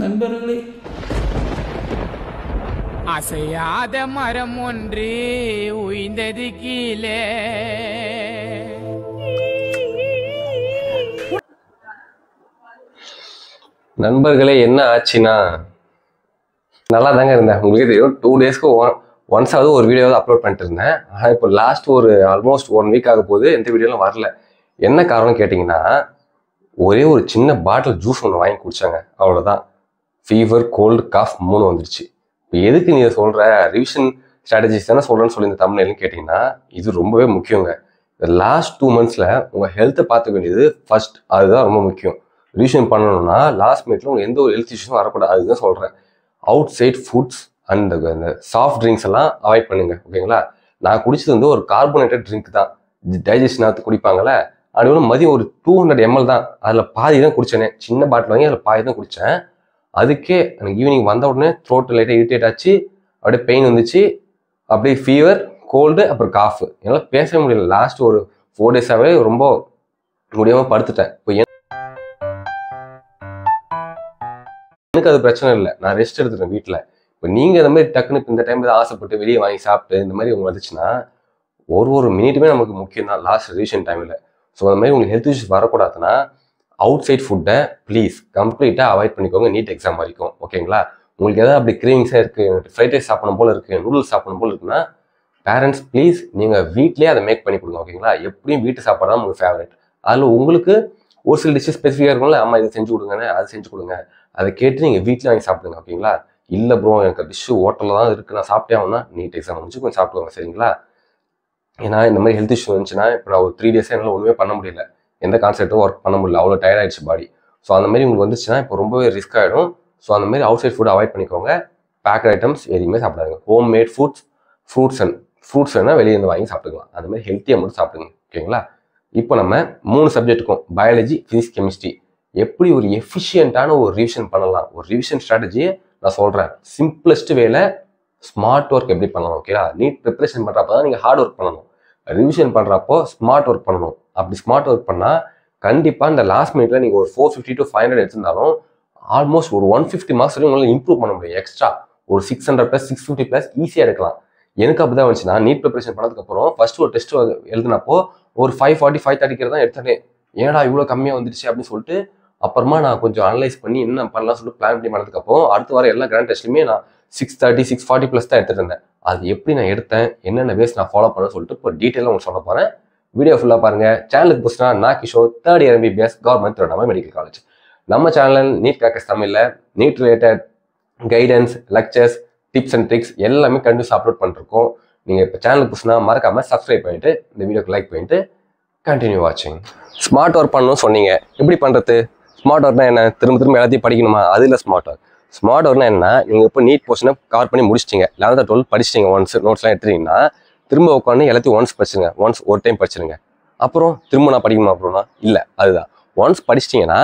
நண்பர்களே, அசையாத மரம் ஒன்று உய்ந்தது கீழே. நண்பர்களே, என்ன ஆச்சுன்னா நல்லா தாங்க இருந்தேன். உங்களுக்கு தெரியும் 2 டேஸ்க்கு ஒன்ஸாவது ஒரு வீடியோவாவது அப்லோட் பண்ணிட்டு இருந்தேன். ஆனால் இப்போ லாஸ்ட் ஒரு ஆல்மோஸ்ட் 1 வீக் ஆக போகுது, எந்த வீடியோலாம் வரல. என்ன காரணம் கேட்டிங்கன்னா, ஒரே ஒரு சின்ன பாட்டில் ஜூஸ் ஒன்று வாங்கி குடிச்சாங்க, அவ்வளோதான். ஃபீவர், கோல்டு, காஃப் 3 வந்துருச்சு. இப்போ எதுக்கு நீ சொல்கிற ரிவிஷன் ஸ்ட்ராட்டஜிஸ் தானே சொல்கிறேன்னு சொல்லி இந்த தமிழ்னு கேட்டிங்கன்னா, இது ரொம்பவே முக்கியங்க. இந்த லாஸ்ட் 2 மந்த்ஸில் உங்கள் ஹெல்த்தை பார்த்துக்க வேண்டியது ஃபர்ஸ்ட். அதுதான் ரொம்ப முக்கியம். ரிவிஷன் பண்ணணும்னா லாஸ்ட் மினிட்ல உங்களுக்கு எந்த ஒரு ஹெல்த் இஷ்யூஸும் வரக்கூடாது. அதுதான் சொல்கிறேன். அவுட் சைட் ஃபுட்ஸ் அண்ட் அந்த சாஃப்ட் ட்ரிங்க்ஸ் எல்லாம் அவாய்ட் பண்ணுங்க, ஓகேங்களா? நான் குடிச்சது வந்து ஒரு கார்போனேட்டட் ட்ரிங்க் தான். டைஜஷன் ஆகுது குடிப்பாங்கல்ல, அது ஒன்று மதியம் ஒரு 200 ml தான். அதில் பாதி தான் குடிச்சேனே. சின்ன பாட்டில் வாங்கி அதில் பாதி தான் குடித்தேன். அதுக்கே எனக்கு ஈவினிங் வந்த உடனே த்ரோட் லைட்டாக இரிட்டேட் ஆச்சு, அப்படியே பெயின் வந்துச்சு, அப்படியே ஃபீவர், கோல்டு, அப்புறம் காஃப். என்னால் பேசவே முடியல. லாஸ்ட் ஒரு 4 டேஸாகவே ரொம்ப முடியாமல் படுத்துட்டேன். இப்போ எனக்கு அது பிரச்சனை இல்லை, நான் ரெஸ்ட் எடுத்துட்டேன் வீட்டில். இப்போ நீங்கள் இந்த மாதிரி டக்குன்னு இந்த டைமில் ஆசைப்பட்டு வெளியே வாங்கி சாப்பிட்டு இந்த மாதிரி உங்களுக்கு வந்துச்சுன்னா, ஒரு மினிட்டுமே நமக்கு முக்கியம் தான் லாஸ்ட் ரிவிஷன் டைமில். ஸோ அந்த மாதிரி உங்களுக்கு ஹெல்த் இஷ்யூஸ் வரக்கூடாதுன்னா அவுட் சைட் ஃபுட்டை ப்ளீஸ் கம்ப்ளீட்டாக அவாய்ட் பண்ணிக்கோங்க, நீட் எக்ஸாம் வரைக்கும், ஓகேங்களா? உங்களுக்கு எதாவது அப்படி கிரேவிங்ஸாக இருக்குது, ஃப்ரைட் ரைஸ் சாப்பிடணும் போல் இருக்குது, நூடுல்ஸ் சாப்பிடணும் போல் இருக்குன்னா, பேரண்ட்ஸ் ப்ளீஸ் நீங்கள் வீட்லேயே அதை மேக் பண்ணி கொடுங்க, ஓகேங்களா? எப்படியும் வீட்டு சாப்பாடு தான் உங்களுக்கு ஃபேவரட். அதில் உங்களுக்கு ஒரு சில டிஷ்ஷஸ் ஸ்பெசிஃபிக்காக இருக்கும்ல, அம்மா இதை செஞ்சு கொடுங்கன்னு, அதை செஞ்சு கொடுங்க, அதை கேட்டு நீங்கள் வீட்டில் வாங்கி சாப்பிடுங்க, ஓகேங்களா? இல்லை ப்ரோ எனக்கு டிஷ்ஷு ஹோட்டலில் தான் இருக்குது, நான் சாப்பிட்டே ஆகுனா நீட் எக்ஸாம் முடிச்சு கொஞ்சம் சாப்பிடுவாங்க, சரிங்களா? ஏன்னா இந்த மாதிரி ஹெல்த் இஷ்யூ வந்துச்சுன்னா, இப்போ நான் ஒரு 3 டேஸாக என்னால் ஒன்றுமே பண்ண முடியல, எந்த கான்செப்ட்டும் ஒர்க் பண்ண முடியல, அவ்வளோ டயர்ட் ஆகிடுச்சு பாடி. ஸோ அந்த மாதிரி உங்களுக்கு வந்துச்சுன்னா இப்போ ரொம்பவே ரிஸ்க் ஆகிடும். ஸோ அந்த மாதிரி அவுட் சைட் ஃபுட் அவாய்ட் பண்ணிக்கோங்க. பேக்கட் ஐட்டம்ஸ் எதுவுமே சாப்பிடாதுங்க. ஹோம் மேட் ஃபுட்ஸ், ஃப்ரூட்ஸ் வேணால் வெளியே இருந்து வாங்கி சாப்பிட்டுக்கலாம். அந்த மாதிரி ஹெல்த்தியாக மட்டும் சாப்பிடுங்க, ஓகேங்களா? இப்போ நம்ம 3 சப்ஜெக்ட்டுக்கும் பயாலஜி, ஃபிசிக்ஸ், கெமிஸ்ட்ரி எப்படி ஒரு எஃபிஷியண்டான ஒரு ரிவிஷன் பண்ணலாம், ஒரு ரிவிஷன் ஸ்ட்ராட்டஜியை நான் சொல்கிறேன். சிம்பிளஸ்ட் வேலை ஸ்மார்ட் ஒர்க் எப்படி பண்ணலாம், ஓகேவா? நீட் ப்ரிப்பரேஷன் பண்ணுறப்ப தான் நீங்கள் ஹார்ட் ஒர்க் பண்ணணும். ரிவிஷன் பண்ணுறப்போ ஸ்மார்ட் ஒர்க் பண்ணணும். அப்படி ஸ்மார்ட் ஒர்க் பண்ணால் கண்டிப்பாக இந்த லாஸ்ட் மினிட்ல நீங்கள் ஒரு 450 to 500 எடுத்திருந்தாலும் ஆல்மோஸ்ட் ஒரு 150 மார்க்ஸ் வரையும் உங்களால் இம்ப்ரூவ் பண்ண முடியும். எக்ஸ்ட்ரா ஒரு 600+, 650+ ஈஸியாக எடுக்கலாம். எனக்கு அப்படி தான் வந்துச்சுன்னா, நீட் ப்ரிப்பரேஷன் பண்ணதுக்கப்புறம் ஃபர்ஸ்ட் ஒரு டெஸ்ட் எழுதினப்போ ஒரு 540, 530 தான் எடுத்தேனே. ஏடா இவ்வளோ கம்மியாக வந்துடுச்சு அப்படின்னு சொல்லிட்டு அப்புறமா நான் கொஞ்சம் அனலைஸ் பண்ணி என்ன பண்ணலாம் சொல்லிட்டு பிளான் பண்ணி பண்ணதுக்கப்புறம் அடுத்த வாரம் எல்லா கிராண்ட் டெஸ்ட்லையுமே நான் 630, 640+ தான் எடுத்துட்டு இருந்தேன். அது எப்படி நான் எடுத்தேன், என்னென்ன வேஸ் நான் ஃபாலோ பண்ண சொல்லிட்டு இப்போ டீட்டெயிலாக உங்களுக்கு சொல்ல போகிறேன். வீடியோ ஃபுல்லாக பாருங்கள். சேனலுக்கு புதுசுனா நான் Kishore, 3rd year MBBS government Tiruvannamalai medical college. நம்ம சேனல் நீட் கிராக்கர்ஸ் தமிழில் NEET related guidance, lectures, tips and tricks எல்லாமே கண்டிப்பாக அப்லோட் பண்ணிருக்கோம். நீங்கள் இப்போ சேனலுக்கு புதுசுனா மறக்காமல் சப்ஸ்கிரைப் பண்ணிட்டு இந்த வீடியோக்கு லைக் பண்ணிட்டு கண்டினியூ வாட்சிங். ஸ்மார்ட் ஒர்க் பண்ணணும்னு சொன்னீங்க, எப்படி பண்ணுறது? ஸ்மார்ட் ஒர்க்னா என்ன? திரும்ப எல்லாத்தையும் படிக்கணுமா? அது இல்லை ஸ்மார்ட் ஒர்க். ஸ்மார்ட் ஒர்க்னா என்ன? நீங்கள் இப்போ நீட் போர்ஷனை கவர் பண்ணி முடிச்சிட்டிங்க, 11th 12th படிச்சிட்டிங்க, ஒன்ஸ் நோட்ஸ்லாம் எடுத்துட்டீங்கன்னா திரும்ப உட்காந்து எல்லாத்தையும் ஒன்ஸ் படிச்சிருங்க. ஒன்ஸ் ஒரு டைம் படிச்சிருங்க. அப்புறம் திரும்ப நான் படிக்கணுமா அப்படின்னா இல்லை. அதுதான் ஒன்ஸ் படிச்சிட்டிங்கன்னா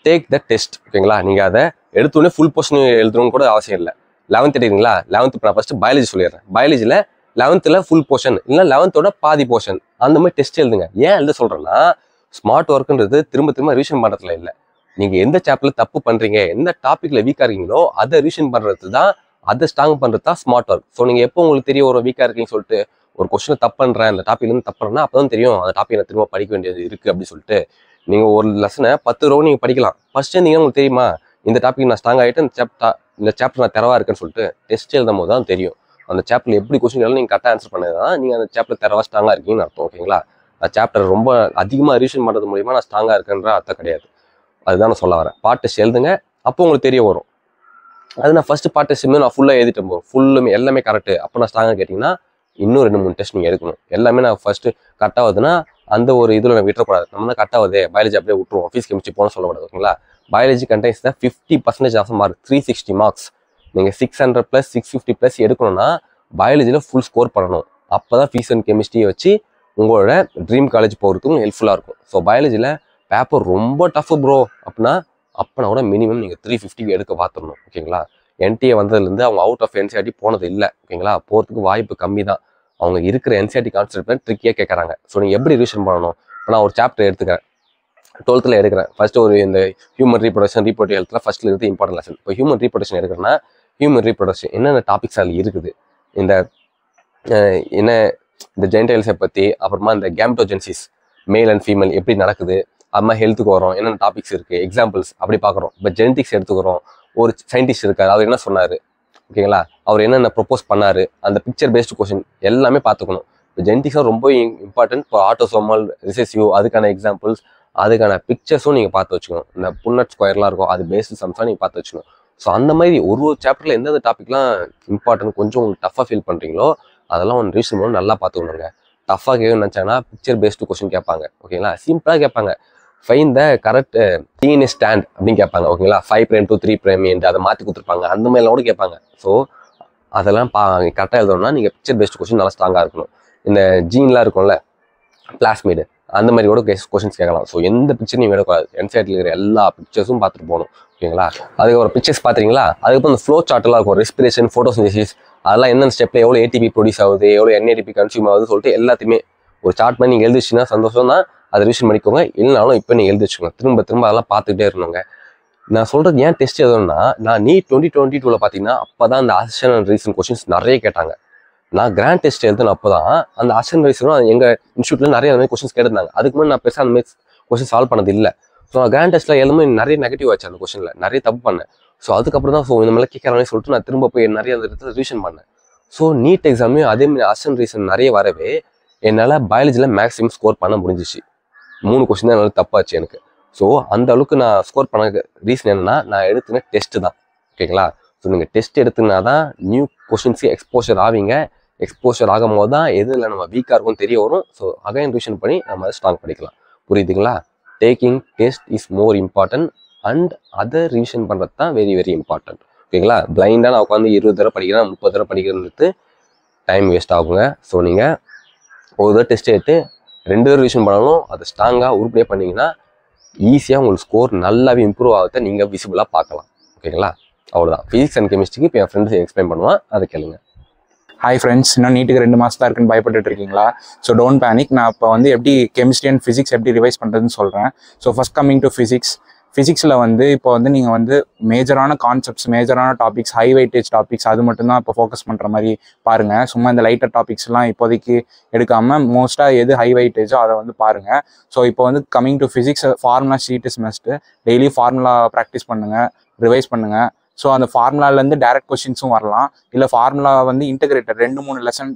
டேக் த டெஸ்ட், ஓகேங்களா? நீங்கள் அதை எடுத்தோடனே ஃபுல் போர்ஷன் எழுதணும்னு கூட அவசியம் இல்லை. 11th எடுக்கிறீங்களா? 11th இப்போ நான் ஃபஸ்ட்டு பயாலஜி சொல்லிடுறேன். பயாலஜியில் 11th ஃபுல் போர்ஷன் இல்லை 11th பாதி போர்ஷன் அந்த மாதிரி டெஸ்ட் எழுதுங்க. ஏன் எழுத சொல்கிறேன்னா, ஸ்மார்ட் ஒர்க்குன்றது திரும்ப ரிவிஷன் பண்ணுறதுல இல்லை. நீங்கள் எந்த சாப்டரில் தப்பு பண்ணுறீங்க, எந்த டாப்பிக்கில் வீக்காக இருக்கீங்களோ அதை ரிவிஷன் பண்ணுறது தான், அதை ஸ்ட்ராங் பண்ணுறது தான் ஸ்மார்ட் ஒர்க். ஸோ நீங்கள் எப்போ உங்களுக்கு தெரிய ஒரு வீக்காக இருக்கீங்கன்னு சொல்லிட்டு ஒரு கொஸ்டினை தப்பு பண்ணுறேன், அந்த டாப்பிக்லேருந்து தப்பு பண்ணுறேன்னா அப்போ தான் தெரியும் அந்த டாப்பிக் நான் திரும்ப படிக்க வேண்டியது இருக்குது அப்படின்னு சொல்லிட்டு. நீங்கள் ஒரு லெசனை 10 ரோ நீங்கள் படிக்கலாம். ஃபர்ஸ்ட் இருந்தீங்கன்னா உங்களுக்கு தெரியுமா இந்த டாபிக் நான் ஸ்ட்ராங் ஆகிட்டு இந்த சாப்டர் நான் தெரவா இருக்குன்னு சொல்லிட்டு டெஸ்ட் எழுதும் போது தான் தெரியும். அந்த சாப்டரில் எப்படி கொஸ்டின் நீங்கள் கரெக்டாக ஆன்சர் பண்ணது தான் நீங்கள் அந்த சாப்டர் தெரவா ஸ்ட்ராங்காக இருக்கீங்கன்னு அர்த்தம், ஓகேங்களா? அந்த சாப்டர் ரொம்ப அதிகமாக ரிவிஷன் பண்ணுறது மூலிமா நான் ஸ்ட்ராங்காக இருக்கேன்ற அர்த்தம் கிடையாது. அதுதான் நான் சொல்ல வரேன். பார்ட் டெஸ்ட் எழுதுங்க, அப்போ உங்களுக்கு தெரிய வரும். அது நான் ஃபஸ்ட்டு பார்ட் டெஸ்ட்டுமே நான் ஃபுல்லாக எழுதிட்டு போகிறேன், ஃபுல்லுமே எல்லாமே கரெக்டு, அப்போ நான் ஸ்ட்ராங்காக கேட்டிங்கன்னா இன்னும் 2-3 டெஸ்ட் நீங்கள் எடுக்கணும். எல்லாமே நான் ஃபஸ்ட்டு கரெக்டாக வருதுன்னா அந்த ஒரு இதில் நான் விட்டுறக்கூடாது. நம்ம தான் கரெக்டாக வருது, பயாலஜி அப்படியே விட்டுருவோம், ஃபிசிக்ஸ் கெமிஸ்ட்ரி போன சொல்லக்கூடாது, ஓகேங்களா? பயாலஜி கண்டெய்ன்ஸ் தான் 50% ஆஃப் மார்க், 360 மார்க்ஸ். நீங்கள் 600+, 650+ எடுக்கணும்னா பயாலஜியில் ஃபுல் ஸ்கோர் பண்ணணும். அப்போ தான் ஃபிசிக்ஸ் அண்ட் கெமிஸ்ட்ரியை வச்சு உங்களோட ட்ரீம் காலேஜ் போகிறதுக்கும் ஹெல்ப்ஃபுல்லாக இருக்கும். ஸோ பயாலஜியில் பேப்பர் ரொம்ப டஃப் ப்ரோ அப்படின்னா அப்போனா கூட மினிமம் நீங்கள் 350 எடுக்க பார்த்துடணும், ஓகேங்களா? என்டிஏ வந்ததுலேருந்து அவங்க அவுட் ஆஃப் என்சிஆர்டி போனது இல்லை, ஓகேங்களா? போகிறதுக்கு வாய்ப்பு கம்மி தான். அவங்க இருக்கிற என்சிஆர்டி கான்செப்ட் ட்ரிக்கியாக கேட்குறாங்க. ஸோ நீங்கள் எப்படி ரிவிஷன் பண்ணணும்? இப்போ நான் ஒரு சாப்டர் எடுத்துக்கிறேன், 12th எடுக்கிறேன். ஃபர்ஸ்ட் ஒரு இந்த ஹியூமன் ரீப்ரொடக்டிவ் ஹெல்த்ல ஃபர்ஸ்ட்ல இருந்து இம்பார்ட்டன்ட் லெசன். இப்போ ஹியூமன் ரீப்ரொடக்ஷன் எடுக்கிறேன்னா ஹியூமன் ரீப்ரொடக்ஷன் என்னென்ன டாபிக்ஸ் அதில் இருக்குது, இந்த என்ன இந்த ஜென்டைல்ஸை பற்றி, அப்புறமா இந்த கேம்டோஜென்சிஸ் மேல் அண்ட் ஃபீமேல் எப்படி நடக்குது, அம்மா ஹெல்த்துக்கு வரும் என்னென்ன டாபிக்ஸ் இருக்குது, எக்ஸாம்பிள்ஸ் அப்படி பார்க்குறோம். இப்போ ஜெனடிக்ஸ் எடுத்துக்கிறோம், ஒரு சயின்டிஸ்ட் இருக்கார், அவர் என்ன சொன்னார், ஓகேங்களா, அவர் என்னென்ன ப்ரொப்போஸ் பண்ணார், அந்த பிக்சர் பேஸ்டு கொஸ்டின் எல்லாமே பார்த்துக்கணும். இப்போ ஜெனடிக்ஸாக ரொம்ப இம்பார்ட்டன்ட். இப்போ ஆட்டோசோமல் ரிசெசிவ் அதுக்கான எக்ஸாம்பிள்ஸ், அதுக்கான பிக்சர்ஸும் நீங்கள் பார்த்து வச்சுக்கணும். இந்த புன்னட் ஸ்கொயர்லாம் இருக்கும், அது பேஸ்டு சம்ஸாக நீங்கள் பார்த்து வச்சுக்கணும். ஸோ அந்த மாதிரி ஒரு சாப்டரில் எந்தெந்த டாபிக்லாம் இம்பார்ட்டன்ட் கொஞ்சம் உங்களுக்கு டஃபாக ஃபீல் பண்ணுறீங்களோ அதெல்லாம் ஒன்று ரீசன் பண்ணி நல்லா பார்த்துக்கணுங்க. டஃபாக கேட்க நினச்சாங்கன்னா பிக்சர் பேஸ்டு கொஸ்டின் கேட்பாங்க, ஓகேங்களா. சிம்பிளாக கேட்பாங்க, find the correct DNA stand அப்படின்னு கேட்பாங்க, ஓகேங்களா. 5' to 3' என்று அதை மாற்றி கொடுத்துருப்பாங்க, அந்த மாதிரிலாம் கூட கேட்பாங்க. ஸோ அதெல்லாம் கரெக்டாக எழுதணும்னா நீங்கள் பிக்சர் பேஸ்டு கொஸ்டின் நல்லா ஸ்ட்ராங்காக இருக்கணும். இந்த ஜீன்லாம் இருக்கும்ல, பிளாஸ்மிடு, அந்த மாதிரி கூட கொஸ்டின்ஸ் கேட்கலாம். ஸோ எந்த பிக்சர் நீங்கள் எடுக்கக்கூடாது, என்சைட்டில் இருக்கிற எல்லா பிக்சர்ஸும் பார்த்துட்டு போகணும், ஓகேங்களா. அதுக்கு ஒரு பிக்சர்ஸ் பார்த்துறீங்களா, அதுக்கப்புறம் இந்த ஃப்ளோ சார்ட்லாம் இருக்கும், ரெஸ்பிரேஷன், ஃபோட்டோசிந்தசிஸ், அதெல்லாம் என்னென்ன ஸ்டெப்பில் எவ்வளோ ஏடிபி ப்ரொடியூஸ் ஆகுது, எவ்வளோ என்ஏடிபி கன்சியூம் ஆகுதுன்னு சொல்லிட்டு எல்லாத்தையுமே ஒரு சார்ட் பண்ணி நீங்கள் எழுதி வச்சுன்னா சந்தோஷம் தான், அதை ரிவிஷன் பண்ணிக்கோங்க. இல்லைனாலும் இப்போ நீங்கள் எழுதி வச்சுக்கோங்க, திரும்ப திரும்ப அதெல்லாம் பார்த்துக்கிட்டே இருக்கணுங்க. நான் சொல்கிறது ஏன் டெஸ்ட் எதுனா, நான் நீட் 2022 பார்த்தீங்கன்னா அப்போ தான் அந்த அசன் அண்ட் ரீசன் கொஸ்டின்ஸ் நிறைய கேட்டாங்க. நான் கிராண்ட் டெஸ்ட் எழுதுன அப்போ தான் அந்த அசன் ரீசனும் எங்கள் இன்ஸ்டியூட்டில் நிறைய அந்த மாதிரி கொஸ்டின்ஸ் கேட்டிருந்தாங்க. அதுக்கு முன்னாடி நான் பெருசாக அந்த மாதிரி கொஸ்டின் சால்வ் பண்ணது இல்லை. ஸோ நான் கிராண்ட் டெஸ்ட்டில் எல்லாமே நிறைய நெகட்டிவ் ஆச்சு, அந்த கொஸ்டினில் நிறைய தப்பு பண்ணேன். ஸோ அதுக்கப்புறம் தான் இந்த மாதிரி கேட்கறானே சொல்லிட்டு நான் திரும்ப போய் நிறைய அந்த இடத்துல ரிவிஷன் பண்ணேன். ஸோ நீட் எக்ஸாமே அதே மாதிரி அசன் ரீசன் நிறைய வரவே என்னால் பயாலஜியில் மேக்ஸிமம் ஸ்கோர் பண்ண முடிஞ்சிச்சு. 3 கொஸ்டின் தான் என்னால் தப்பாச்சு எனக்கு. ஸோ அந்த அளவுக்கு நான் ஸ்கோர் பண்ண ரீசன் என்னன்னா, நான் எடுத்துன டெஸ்ட்டு தான், ஓகேங்களா. ஸோ நீங்கள் டெஸ்ட் எடுத்துனா தான் நியூ கொஸ்டின்ஸுக்கு எக்ஸ்போஷர் ஆவீங்க. எக்ஸ்போஷர் ஆகும் போது தான் எதில் நம்ம வீக்காக இருக்கும் தெரிய வரும். ஸோ அகைன் ரிவிஷன் பண்ணி நம்ம அதை ஸ்ட்ராங் பண்ணிக்கலாம். புரியுதுங்களா? Taking test is more important and அதை ரிவிஷன் பண்ணுறது தான் வெரி வெரி இம்பார்ட்டன்ட், ஓகேங்களா. பிளைண்டாக நான் உட்காந்து 20 தடவை படிக்கிறேன், 30 தடவை படிக்கிறேன்னு டைம் வேஸ்ட் ஆகுங்க. ஸோ நீங்கள் ஒரு தடவை டெஸ்ட் எடுத்து 2 தடவை ரிவிஷன் பண்ணாலும் அதை ஸ்ட்ராங்காக உருப்படியாக பண்ணிங்கன்னா ஈஸியாக உங்களுக்கு ஸ்கோர் நல்லாவே இம்ப்ரூவ் ஆகிறத நீங்கள் விசிபிளாக பார்க்கலாம், ஓகேங்களா. அவ்வளோதான். ஃபிசிக்ஸ் அண்ட் கெமிஸ்ட்ரிக்கு இப்போ என் ஃப்ரெண்ட்ஸ் எக்ஸ்பிளைன் பண்ணுவான், அதை கேளுங்க. ஹாய் ஃப்ரெண்ட்ஸ், இன்னும் நீட்டுக்கு 2 மாதம் தான் இருக்குன்னு பயப்பட்டு இருக்கீங்களா? So don't panic. நான் இப்போ வந்து எப்படி கெமிஸ்ட்ரி அண்ட் ஃபிசிக்ஸ் எப்படி ரிவைஸ் பண்ணுறதுன்னு சொல்கிறேன். ஸோ ஃபஸ்ட் கம்மிங் டு ஃபிசிக்ஸில் வந்து இப்போ வந்து நீங்கள் வந்து மேஜரான கான்செப்ட்ஸ், மேஜரான டாபிக்ஸ், ஹை வெயிட்டேஜ் டாபிக்ஸ் அது மட்டும்தான் இப்போ ஃபோக்கஸ் பண்ணுற மாதிரி பாருங்கள். சும்மா இந்த லைட்டர் டாபிக்ஸ்லாம் இப்போதைக்கு எடுக்காமல் மோஸ்ட்டாக எது ஹை வெயிட்டேஜோ அதை வந்து பாருங்கள். ஸோ இப்போ வந்து coming to physics, formula sheet is must. Daily formula practice பண்ணுங்கள், ரிவைஸ் பண்ணுங்கள். ஸோ அந்த ஃபார்முலாலேருந்து டேரக்ட் கொஸ்டின்ஸும் வரலாம், இல்லை ஃபார்முலா வந்து இன்டகிரேட்டட் 2-3 லெசன்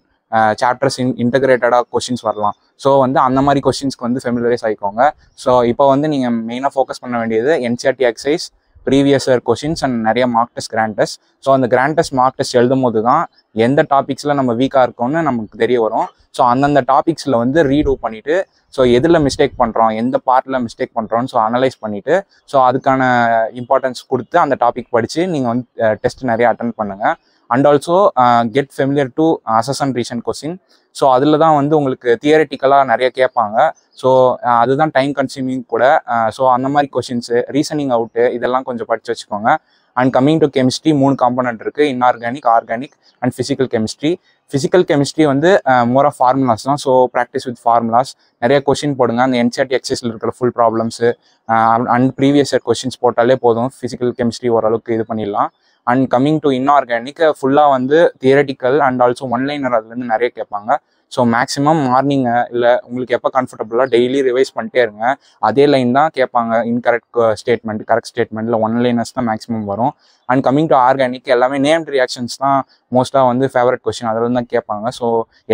சாப்டர்ஸ் இன்டகிரேட்டடாக கொஸ்டின்ஸ் வரலாம். ஸோ வந்து அந்த மாதிரி கொஸ்டின்ஸ்க்கு வந்து ஃபெமிலரைஸ் ஆகிக்கோங்க. ஸோ இப்போ வந்து நீங்கள் மெயினாக ஃபோக்கஸ் பண்ண வேண்டியது NCERT exercise, previous year questions and நிறைய mark test, grand test. So அந்த கிராண்ட் டெஸ்ட், மார்க் டெஸ்ட் எழுதும் போது தான் எந்த டாபிக்ஸில் நம்ம வீக்காக இருக்கோம்னு நமக்கு தெரிய வரும். ஸோ அந்தந்த டாபிக்ஸில் வந்து ரீடூ பண்ணிவிட்டு, ஸோ எதில் மிஸ்டேக் பண்ணுறோம், எந்த பார்ட்டில் மிஸ்டேக் பண்ணுறோன்னு ஸோ அனலைஸ் பண்ணிவிட்டு, ஸோ அதுக்கான இம்பார்ட்டன்ஸ் கொடுத்து அந்த டாபிக் படித்து நீங்கள் வந்து டெஸ்ட் நிறைய அட்டன் பண்ணுங்கள். And also get familiar to assess and reason question. So அதில் தான் வந்து உங்களுக்கு தியரட்டிக்கலாக நிறைய கேட்பாங்க. ஸோ அதுதான் டைம் கன்சியூமிங் கூட. ஸோ அந்த மாதிரி கொஸ்டின்ஸு, ரீசனிங் அவுட்டு, இதெல்லாம் கொஞ்சம் படித்து வச்சுக்கோங்க. And coming to chemistry 3 component இருக்குது, inorganic, organic and physical chemistry. Physical chemistry வந்து மோர் ஆஃப் ஃபார்முலாஸ் தான். ஸோ ப்ராக்டிஸ் வித் ஃபார்முலாஸ், நிறைய கொஸ்டின் போடுங்க. அந்த என்சிஆர்டி எக்ஸசைஸில் இருக்கிற full problems and previous year questions போட்டாலே போதும், ஃபிசிக்கல் கெமிஸ்ட்ரி ஓரளவுக்கு இது பண்ணிடலாம். அண்ட் கம்மிங் டு இன்ஆர்கானிக் ஃபுல்லாக வந்து தியரட்டிக்கல் அண்ட் ஆல்சோ ஒன்லைனர் அதுலேருந்து நிறைய கேட்பாங்க. ஸோ மேக்ஸிமம் மார்னிங் இல்லை உங்களுக்கு எப்போ கம்ஃபர்டபுளாக டெய்லி ரிவைஸ் பண்ணிட்டே இருங்க. அதே லைன் தான் கேட்பாங்க, இன்கரெக்ட் ஸ்டேட்மெண்ட், கரெக்ட் ஸ்டேட்மெண்ட்டில் ஒன்லைனர்ஸ் தான் மேக்ஸிமம் வரும். அண்ட் கம்மிங் டு ஆர்கானிக் எல்லாமே நேம்டு ரியாக்ஷன்ஸ் தான் மோஸ்ட்டாக வந்து ஃபேவரட் கொஸ்டின், அதில் தான் கேட்பாங்க. ஸோ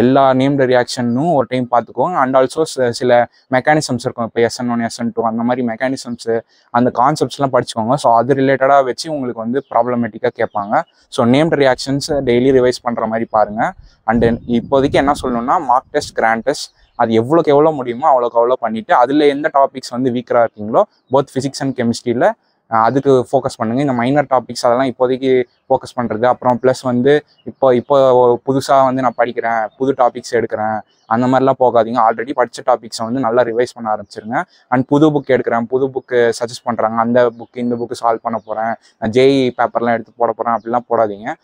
எல்லா நேம்டு ரியாக்ஷனும் ஒரு டைம் பார்த்துக்கோங்க. அண்ட் ஆல்சோ சில மெக்கானிசம்ஸ் இருக்கும், இப்போ SN1, SN2 அந்த மாதிரி மெக்கானிசம்ஸு, அந்த கான்செப்ட்ஸ்லாம் படிச்சுக்கோங்க. ஸோ அது ரிலேட்டடாக வச்சு உங்களுக்கு வந்து ப்ராப்ளமேட்டிக்காக கேட்பாங்க. So named reactions daily revise பண்ணுற மாதிரி பாருங்கள். அண்ட் இப்போதைக்கு என்ன சொல்லணும்னா, மார்க் டெஸ்ட், கிராண்ட் டெஸ்ட் அது எவ்வளோ முடியுமோ அவ்வளோ பண்ணிவிட்டு, அதில் எந்த டாபிக்ஸ் வந்து வீக்கராக இருக்கீங்களோ போத் ஃபிசிக்ஸ் அண்ட் கெமிஸ்ட்ரியில் அதுக்கு ஃபோக்கஸ் பண்ணுங்கள். இந்த மைனர் டாபிக்ஸ் அதெல்லாம் இப்போதைக்கு ஃபோக்கஸ் பண்ணுறது. அப்புறம் ப்ளஸ் வந்து இப்போ புதுசாக வந்து நான் படிக்கிறேன், புது டாபிக்ஸ் எடுக்கிறேன், அந்த மாதிரிலாம் போகாதீங்க. ஆல்ரெடி படித்த டாபிக்ஸை வந்து நல்லா ரிவைஸ் பண்ண ஆரம்பிச்சிருங்க. அண்ட் புது புக் எடுக்கிறேன், புது புக்கு சஜஸ்ட் பண்ணுறாங்க, அந்த புக்கு இந்த புக்கு சால்வ் பண்ண போகிறேன், JEE பேப்பர்லாம் எடுத்து போட போகிறேன், அப்படிலாம் போடாதீங்க.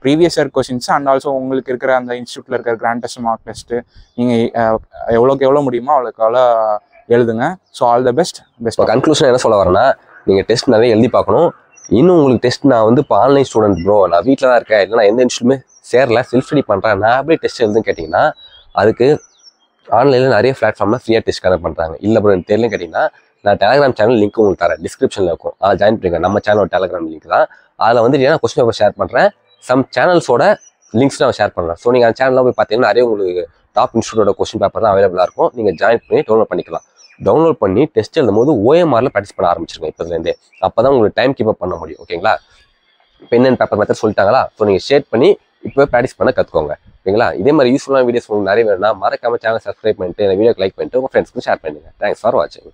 Previous year questions and also உங்களுக்கு இருக்கிற அந்த இன்ஸ்டியூட்டில் இருக்கிற கிராண்ட் டெஸ்ட், மார்க் டெஸ்ட்டு நீங்கள் எவ்வளோக்கு எவ்வளோ முடியுமோ அவ்வளோக்கு எழுதுங்க. So all the best. இப்போ கன்க்ளூஷன் என்ன சொல்ல வரேன்னா, நீங்கள் டெஸ்ட் நிறைய எழுதி பார்க்கணும். இன்னும் உங்களுக்கு டெஸ்ட் நான் வந்து இப்போ ஆன்லைன் ஸ்டூடெண்ட் ப்ரோ, நான் வீட்டில் தான் இருக்கேன், இல்லை நான் எந்த இன்ஸ்டியூட்டுமே சேரல, செல்ஃப் ஸ்டடி பண்ணுறேன், நான் அப்படியே டெஸ்ட் எழுதுன்னு கேட்டிங்கன்னா அதுக்கு ஆன்லைனில் நிறைய பிளாட்ஃபார்மில் ஃப்ரீயாக டெஸ்ட் கனெக்ட் பண்ணுறாங்க. இல்லை ப்ரோ எனக்கு தெரியலன்னு கேட்டிங்கன்னா நான் டெலிகிராம் சேனல் லிங்க் உங்களுக்கு தரேன், டிஸ்கிரிப்ஷனில் இருக்கும், அதை ஜாயின் பண்ணிங்க. நம்ம சேனலோட டெலிகிராம் லிங்க் தான். அதில் வந்துட்டு நான் கொஸ்டின் பேப்பர் ஷேர் பண்ணுறேன், சம் சேனல்ஸோட லிங்க்ஸ் நான் ஷேர் பண்ணுறேன். ஸோ நீங்கள் அந்த சேனலில் போய் பார்த்தீங்கன்னா நிறைய உங்களுக்கு டாப் இன்ஸ்டியூட்டோட கொஸ்டின் பேப்பர் தான் அவைலபிளாக இருக்கும். நீங்கள் ஜாயின் பண்ணி டவுன்லோட் பண்ணிக்கலாம். டவுன்லோட் பண்ணி டெஸ்ட் எழுதும் போது OMRல ப்ராக்டிஸ் பண்ண ஆரம்பிச்சிருங்க இப்போதுலேருந்தே. அப்போ தான் உங்களுக்கு டைம் கீப் அப் பண்ண முடியும். ஓகேங்களா? பென் அண்ட் பேப்பர் மெத்தட் சொல்லிட்டாங்களா? ஸோ நீங்கள் ஷேர் பண்ணி இப்போ ப்ராக்டிஸ் பண்ண கற்றுக்கோங்க. ஓகேங்களா? இதே மாதிரி யூஸ்ஃபுல்லான வீடியோஸ் உங்களுக்கு நிறைய வேணும்னா மறக்காம சேனல் சப்ஸ்கிரைப் பண்ணிட்டு இந்த வீடியோக்கு லைக் பண்ணிட்டு உங்கள் ஃப்ரெண்ட்ஸ்க்கு ஷேர் பண்ணுங்க. தேங்க்ஸ் ஃபார் வாட்சிங்.